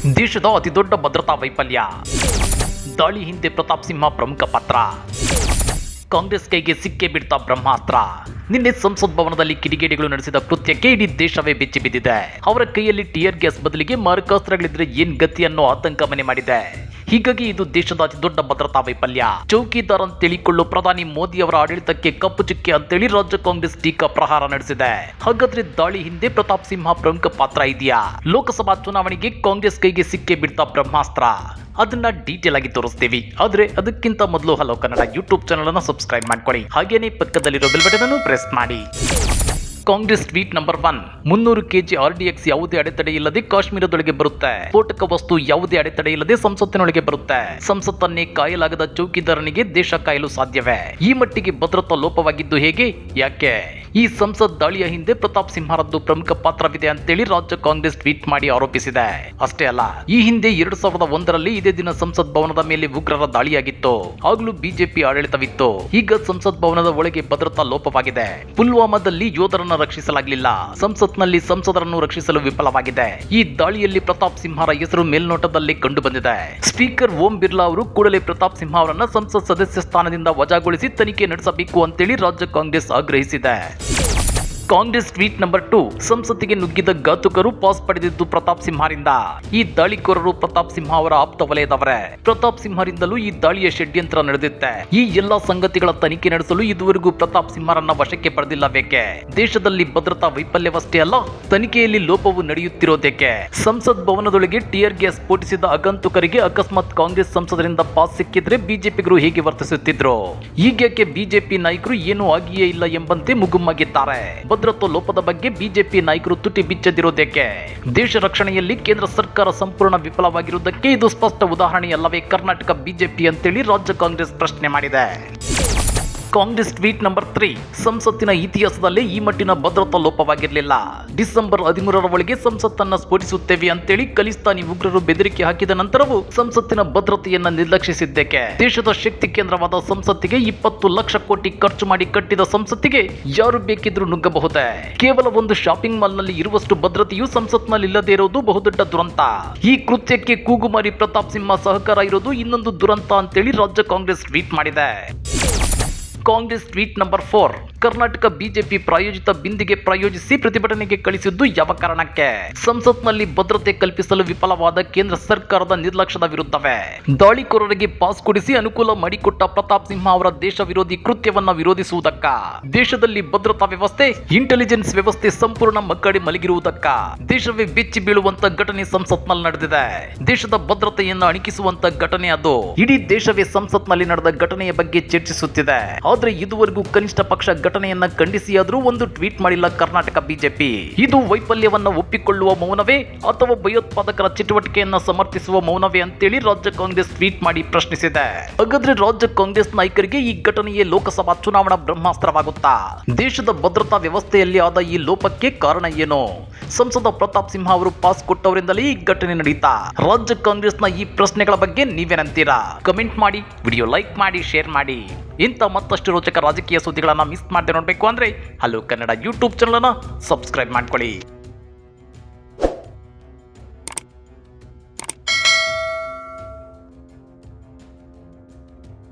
ದೇಶದ ಅತಿದೊಡ್ಡ ಭದ್ರತಾ ವೈಫಲ್ಯ. ದಾಳಿ ಹಿಂದೆ ಪ್ರತಾಪ್ ಸಿಂಹ ಪ್ರಮುಖ ಪಾತ್ರ. ಕಾಂಗ್ರೆಸ್ ಕೈಗೆ ಸಿಕ್ಕೇ ಬಿಡ್ತಾ ಬ್ರಹ್ಮಾಸ್ತ್ರ. ನಿನ್ನೆ ಸಂಸತ್ ಭವನದಲ್ಲಿ ಕಿಡಿಗೇಡಿಗಳು ನಡೆಸಿದ ಕೃತ್ಯಕ್ಕೆ ಇಡೀ ದೇಶವೇ ಬೆಚ್ಚಿ ಬಿದ್ದಿದೆ. ಅವರ ಕೈಯಲ್ಲಿ ಟಿಯರ್ ಗ್ಯಾಸ್ ಬದಲಿಗೆ ಮಾರಕಾಸ್ತ್ರಗಳಿದ್ರೆ ಏನ್ ಗತಿ ಅನ್ನೋ ಆತಂಕ ಮನೆ ಮಾಡಿದೆ. ಹೀಗಾಗಿ ಇದು ದೇಶದ ಅತಿದೊಡ್ಡ ಭದ್ರತಾ ವೈಫಲ್ಯ. ಚೌಕಿದಾರ್ ಅಂತೇಳಿಕೊಳ್ಳೋ ಪ್ರಧಾನಿ ಮೋದಿ ಅವರ ಆಡಳಿತಕ್ಕೆ ಕಪ್ಪು ಚುಕ್ಕೆ ಅಂತೇಳಿ ರಾಜ್ಯ ಕಾಂಗ್ರೆಸ್ ಟೀಕಾ ಪ್ರಹಾರ ನಡೆಸಿದೆ. ಹಾಗಾದ್ರೆ ದಾಳಿ ಹಿಂದೆ ಪ್ರತಾಪ್ ಸಿಂಹ ಪ್ರಮುಖ ಪಾತ್ರ ಇದೆಯಾ? ಲೋಕಸಭಾ ಚುನಾವಣೆಗೆ ಕಾಂಗ್ರೆಸ್ ಕೈಗೆ ಸಿಕ್ಕೇ ಬಿಡ್ತಾ ಬ್ರಹ್ಮಾಸ್ತ್ರ. ಅದನ್ನ ಡೀಟೇಲ್ ಆಗಿ ತೋರಿಸ್ತೀವಿ. ಆದ್ರೆ ಅದಕ್ಕಿಂತ ಮೊದಲು ಹಲೋ ಕನ್ನಡ ಯೂಟ್ಯೂಬ್ ಚಾನಲ್ ಅನ್ನು ಸಬ್ಸ್ಕ್ರೈಬ್ ಮಾಡ್ಕೊಳ್ಳಿ. ಹಾಗೇನೇ ಪಕ್ಕದಲ್ಲಿರೋ ಬೆಲ್ ಬಟನ್ ಅನ್ನು ಪ್ರೆಸ್ ಮಾಡಿ. Congress tweet number 1. 300 KG RDX ಯಾವುದೇ ಅಡೆತಡೆ ಇಲ್ಲದೆ ಕಾಶ್ಮೀರದೊಳಗೆ ಬರುತ್ತೆ. ಸ್ಫೋಟಕ ವಸ್ತು ಯಾವುದೇ ಅಡೆತಡೆ ಇಲ್ಲದೆ ಸಂಸತ್ತಿನೊಳಗೆ ಬರುತ್ತೆ. ಸಂಸತ್ತನ್ನೇ ಕಾಯಲಾಗದ ಚೌಕಿದಾರನಿಗೆ ದೇಶ ಕಾಯಲು ಸಾಧ್ಯವೇ? ಈ ಮಟ್ಟಿಗೆ ಭದ್ರತಾ ಲೋಪವಾಗಿದ್ದು ಹೇಗೆ? ಯಾಕೆ? ಈ ಸಂಸತ್ ದಾಳಿಯ ಹಿಂದೆ ಪ್ರತಾಪ್ ಸಿಂಹರದ್ದು ಪ್ರಮುಖ ಪಾತ್ರವಿದೆ ಅಂತೇಳಿ ರಾಜ್ಯ ಕಾಂಗ್ರೆಸ್ ಟ್ವೀಟ್ ಮಾಡಿ ಆರೋಪಿಸಿದೆ. ಅಷ್ಟೇ ಅಲ್ಲ, ಈ ಹಿಂದೆ 2001ರಲ್ಲಿ ಇದೇ ದಿನ ಸಂಸತ್ ಭವನದ ಮೇಲೆ ಉಗ್ರರ ದಾಳಿಯಾಗಿತ್ತು. ಆಗಲೂ ಬಿಜೆಪಿ ಆಡಳಿತವಿತ್ತು. ಈಗ ಸಂಸತ್ ಭವನದ ಒಳಗೆ ಭದ್ರತಾ ಲೋಪವಾಗಿದೆ. ಪುಲ್ವಾಮಾದಲ್ಲಿ ಯೋಧರನ್ನು ರಕ್ಷಿಸಲಾಗಲಿಲ್ಲ. ಸಂಸತ್ನಲ್ಲಿ ಸಂಸದರನ್ನು ರಕ್ಷಿಸಲು ವಿಫಲವಾಗಿದೆ. ಈ ದಾಳಿಯಲ್ಲಿ ಪ್ರತಾಪ್ ಸಿಂಹರ ಹೆಸರು ಮೇಲ್ನೋಟದಲ್ಲಿ ಕಂಡು ಬಂದಿದೆ. ಸ್ಪೀಕರ್ ಓಂ ಬಿರ್ಲಾ ಅವರು ಕೂಡಲೇ ಪ್ರತಾಪ್ ಸಿಂಹ ಅವರನ್ನ ಸಂಸತ್ ಸದಸ್ಯ ಸ್ಥಾನದಿಂದ ವಜಾಗೊಳಿಸಿ ತನಿಖೆ ನಡೆಸಬೇಕು ಅಂತೇಳಿ ರಾಜ್ಯ ಕಾಂಗ್ರೆಸ್ ಆಗ್ರಹಿಸಿದೆ. Congress tweet number 2. ಸಂಸತ್ತಿಗೆ ನುಗ್ಗಿದ ಘಾತುಕರು ಪಾಸ್ ಪಡೆದಿದ್ದು ಪ್ರತಾಪ್ ಸಿಂಹರಿಂದ. ಈ ದಾಳಿಕೋರರು ಪ್ರತಾಪ್ ಸಿಂಹ ಅವರ ಆಪ್ತ ವಲಯದವರೇ. ಪ್ರತಾಪ್ ಸಿಂಹರಿಂದಲೂ ಈ ದಾಳಿಯ ಷಡ್ಯಂತ್ರ ನಡೆದಿತ್ತೆ. ಈ ಎಲ್ಲಾ ಸಂಗತಿಗಳ ತನಿಖೆ ನಡೆಸಲು ಇದುವರೆಗೂ ಪ್ರತಾಪ್ ಸಿಂಹರನ್ನ ವಶಕ್ಕೆ ಪಡೆದಿಲ್ಲ ಬೇಕೆ? ದೇಶದಲ್ಲಿ ಭದ್ರತಾ ವೈಫಲ್ಯವಷ್ಟೇ ಅಲ್ಲ, ತನಿಖೆಯಲ್ಲಿ ಲೋಪವು ನಡೆಯುತ್ತಿರೋದೇಕೆ? ಸಂಸತ್ ಭವನದೊಳಗೆ ಟಿಯರ್ ಗ್ಯಾಸ್ ಸ್ಫೋಟಿಸಿದ ಆಗಂತುಕರಿಗೆ ಅಕಸ್ಮಾತ್ ಕಾಂಗ್ರೆಸ್ ಸಂಸದರಿಂದ ಪಾಸ್ ಸಿಕ್ಕಿದ್ರೆ ಬಿಜೆಪಿಗರು ಹೇಗೆ ವರ್ತಿಸುತ್ತಿದ್ರು? ಈಗೇಕೆ ಬಿಜೆಪಿ ನಾಯಕರು ಏನೂ ಆಗಿಯೇ ಇಲ್ಲ ಎಂಬಂತೆ ಮುಗುಮ್ಮಗಿದ್ದಾರೆ? ಭದ್ರತಾ ಲೋಪದ ಬಗ್ಗೆ ಬಿಜೆಪಿ ನಾಯಕರು ತುಟಿ ಬಿಚ್ಚದಿರೋದೇಕೆ? ದೇಶ ರಕ್ಷಣೆಯಲ್ಲಿ ಕೇಂದ್ರ ಸರ್ಕಾರ ಸಂಪೂರ್ಣ ವಿಫಲವಾಗಿರುವುದಕ್ಕೆ ಇದು ಸ್ಪಷ್ಟ ಉದಾಹರಣೆಯಲ್ಲವೇ ಕರ್ನಾಟಕ ಬಿಜೆಪಿ ಅಂತೇಳಿ ರಾಜ್ಯ ಕಾಂಗ್ರೆಸ್ ಪ್ರಶ್ನೆ ಮಾಡಿದೆ. Congress tweet number 3. ಸಂಸತ್ತಿನ ಇತಿಹಾಸದಲ್ಲೇ ಈ ಮಟ್ಟಿನ ಭದ್ರತಾ ಲೋಪವಾಗಿರಲಿಲ್ಲ. ಡಿಸೆಂಬರ್ 13ರ ಒಳಗೆ ಸಂಸತ್ತನ್ನ ಸ್ಫೋಟಿಸುತ್ತೇವೆ ಅಂತೇಳಿ ಖಲಿಸ್ತಾನಿ ಉಗ್ರರು ಬೆದರಿಕೆ ಹಾಕಿದ ನಂತರವೂ ಸಂಸತ್ತಿನ ಭದ್ರತೆಯನ್ನ ನಿರ್ಲಕ್ಷಿಸಿದ್ದಕ್ಕೆ? ದೇಶದ ಶಕ್ತಿ ಕೇಂದ್ರವಾದ ಸಂಸತ್ತಿಗೆ 20 ಲಕ್ಷ ಕೋಟಿ ಖರ್ಚು ಮಾಡಿ ಕಟ್ಟಿದ ಸಂಸತ್ತಿಗೆ ಯಾರು ಬೇಕಿದ್ರೂ ನುಗ್ಗಬಹುದೇ? ಕೇವಲ ಒಂದು ಶಾಪಿಂಗ್ ಮಾಲ್ ನಲ್ಲಿ ಇರುವಷ್ಟು ಭದ್ರತೆಯು ಸಂಸತ್ನಲ್ಲಿ ಇಲ್ಲದೆ ಇರೋದು ಬಹುದೊಡ್ಡ ದುರಂತ. ಈ ಕೃತ್ಯಕ್ಕೆ ಕೂಗುಮಾರಿ ಪ್ರತಾಪ್ ಸಿಂಹ ಸಹಕಾರ ಇರೋದು ಇನ್ನೊಂದು ದುರಂತ ಅಂತೇಳಿ ರಾಜ್ಯ ಕಾಂಗ್ರೆಸ್ ಟ್ವೀಟ್ ಮಾಡಿದೆ. Congress tweet number 4. Karnataka BJP ಪ್ರಾಯೋಜಿತ ಬಿಂದಿಗೆ ಪ್ರಾಯೋಜಿಸಿ ಪ್ರತಿಭಟನೆಗೆ ಕಳಿಸಿದ್ದು ಯಾವ ಕಾರಣಕ್ಕೆ? ಸಂಸತ್ನಲ್ಲಿ ಭದ್ರತೆ ಕಲ್ಪಿಸಲು ವಿಫಲವಾದ ಕೇಂದ್ರ ಸರ್ಕಾರದ ನಿರ್ಲಕ್ಷ್ಯದ ವಿರುದ್ಧವೇ. ದಾಳಿಕೋರರಿಗೆ ಪಾಸ್ ಕೊಡಿಸಿ ಅನುಕೂಲ ಮಾಡಿಕೊಟ್ಟ ಪ್ರತಾಪ್ ಸಿಂಹ ಅವರ ದೇಶ ವಿರೋಧಿ ಕೃತ್ಯವನ್ನ ವಿರೋಧಿಸುವುದಕ್ಕ? ದೇಶದಲ್ಲಿ ಭದ್ರತಾ ವ್ಯವಸ್ಥೆ, ಇಂಟೆಲಿಜೆನ್ಸ್ ವ್ಯವಸ್ಥೆ ಸಂಪೂರ್ಣ ಮಕ್ಕಳಿ ಮಲಗಿರುವುದಕ್ಕ? ದೇಶವೇ ಬೆಚ್ಚಿ ಬೀಳುವಂತ ಘಟನೆ ಸಂಸತ್ನಲ್ಲಿ ನಡೆದಿದೆ. ದೇಶದ ಭದ್ರತೆಯನ್ನು ಅಣಕಿಸುವಂತ ಘಟನೆ ಅದು. ಇಡೀ ದೇಶವೇ ಸಂಸತ್ನಲ್ಲಿ ನಡೆದ ಘಟನೆಯ ಬಗ್ಗೆ ಚರ್ಚಿಸುತ್ತಿದೆ. ಆದ್ರೆ ಇದುವರೆಗೂ ಕನಿಷ್ಠ ಪಕ್ಷ ಘಟನೆಯನ್ನ ಖಂಡಿಸಿಯಾದ್ರೂ ಒಂದು ಟ್ವೀಟ್ ಮಾಡಿಲ್ಲ ಕರ್ನಾಟಕ ಬಿಜೆಪಿ. ಇದು ವೈಫಲ್ಯವನ್ನ ಒಪ್ಪಿಕೊಳ್ಳುವ ಮೌನವೇ ಅಥವಾ ಭಯೋತ್ಪಾದಕರ ಚಟುವಟಿಕೆಯನ್ನ ಸಮರ್ಥಿಸುವ ಮೌನವೇ ಅಂತೇಳಿ ರಾಜ್ಯ ಕಾಂಗ್ರೆಸ್ ಟ್ವೀಟ್ ಮಾಡಿ ಪ್ರಶ್ನಿಸಿದೆ. ಹಾಗಾದ್ರೆ ರಾಜ್ಯ ಕಾಂಗ್ರೆಸ್ ನಾಯಕರಿಗೆ ಈ ಘಟನೆಯೇ ಲೋಕಸಭಾ ಚುನಾವಣಾ ಬ್ರಹ್ಮಾಸ್ತ್ರವಾಗುತ್ತಾ? ದೇಶದ ಭದ್ರತಾ ವ್ಯವಸ್ಥೆಯಲ್ಲಿ ಆದ ಈ ಲೋಪಕ್ಕೆ ಕಾರಣ ಏನು? ಸಂಸದ ಪ್ರತಾಪ್ ಸಿಂಹ ಅವರು ಪಾಸ್ ಕೊಟ್ಟವರಿಂದಲೇ ಈ ಘಟನೆ ನಡೀತಾ? ರಾಜ್ಯ ಕಾಂಗ್ರೆಸ್ನ ಈ ಪ್ರಶ್ನೆಗಳ ಬಗ್ಗೆ ನೀವೇನಂತೀರಾ? ಕಮೆಂಟ್ ಮಾಡಿ, ವಿಡಿಯೋ ಲೈಕ್ ಮಾಡಿ, ಶೇರ್ ಮಾಡಿ. ಇಂಥ ಮತ್ತಷ್ಟು ರೋಚಕ ರಾಜಕೀಯ ಸುದ್ದಿಗಳನ್ನ ಮಿಸ್ ಮಾಡದೆ ನೋಡಬೇಕು ಅಂದ್ರೆ ಹಲೋ ಕನ್ನಡ ಯೂಟ್ಯೂಬ್ ಚಾನಲ್ ಅನ್ನ ಸಬ್ಸ್ಕ್ರೈಬ್ ಮಾಡ್ಕೊಳ್ಳಿ.